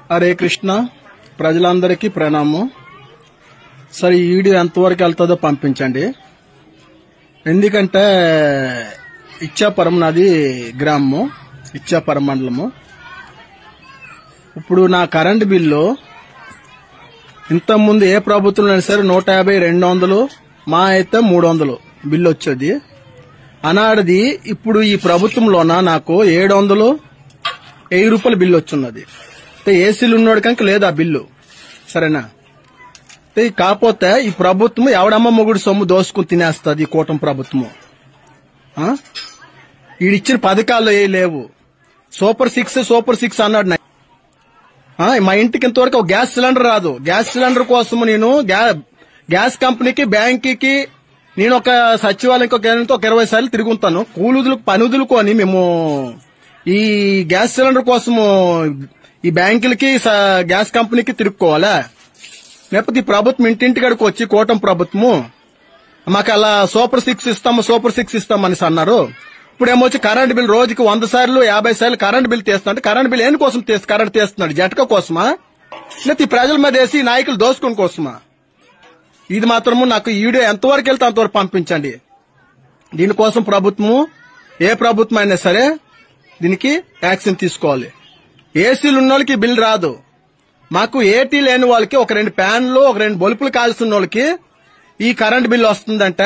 హరే కృష్ణ. ప్రజలందరికీ ప్రణామం. సరే, ఈ వీడియో ఎంతవరకు వెళ్తుందో పంపించండి. ఎందుకంటే ఇచ్చాపురం నాది గ్రామము, ఇచ్చాపురం మండలము. ఇప్పుడు నా కరెంటు బిల్లు ఇంతకుముందు ఏ ప్రభుత్వం అయినా సరే 150, 200, మా అయితే 300 బిల్లు వచ్చేది. అనాడిది ఇప్పుడు ఈ ప్రభుత్వంలోన నాకు 700, 1000 రూపాయల బిల్లు వచ్చున్నది. ఏసీలు ఉన్నోడు కనుక లేదు ఆ బిల్లు, సరేనా? కాకపోతే ఈ ప్రభుత్వం ఎవడమ్మ మొగుడు సొమ్ము దోసుకుని తినేస్తుంది. ఈ కూటమి ప్రభుత్వము ఈడిచ్చిన పథకాలు ఏ లేవు. సూపర్ 6 అన్నాడు. మా ఇంటికి ఇంతవరకు ఒక గ్యాస్ సిలిండర్ రాదు. గ్యాస్ సిలిండర్ కోసం నేను గ్యాస్ కంపెనీకి, బ్యాంకుకి, నేను ఒక సచివాలయం ఒక 20 సార్లు తిరుగుతాను. పని వదులుకొని మేము ఈ గ్యాస్ సిలిండర్ కోసము ఈ బ్యాంకులకి, గ్యాస్ కంపెనీకి తిరుక్కోవాలా? లేకపోతే ఈ ప్రభుత్వం ఇంటింటికాడికి వచ్చి కూటమి ప్రభుత్వము మాకు అలా సూపర్ 6 ఇస్తామని అన్నారు. ఇప్పుడు ఏమొచ్చి కరెంట్ బిల్ రోజుకి 100 సార్లు 50 సార్లు కరెంట్ బిల్ తీస్తున్నాడు. కరెంట్ బిల్ ఏం కోసం కరెంట్ తీస్తున్నాడు? జటక కోసమా? లేకపోతే ఈ ప్రజల మీద వేసి నాయకులు దోసుకుని కోసమా? ఇది మాత్రము నాకు ఈ వీడియో ఎంతవరకు వెళ్తే అంతవరకు పంపించండి. దీనికోసం ప్రభుత్వము, ఏ ప్రభుత్వం అయినా సరే దీనికి యాక్షన్ తీసుకోవాలి. ఏసీలు ఉన్న వాళ్ళకి బిల్ రాదు. మాకు ఏటీ లేని వాళ్ళకి ఒక 2 ఫ్యాన్లు, ఒక 2 బల్బులు కాల్సిన వాళ్ళకి ఈ కరెంట్ బిల్ వస్తుందంట.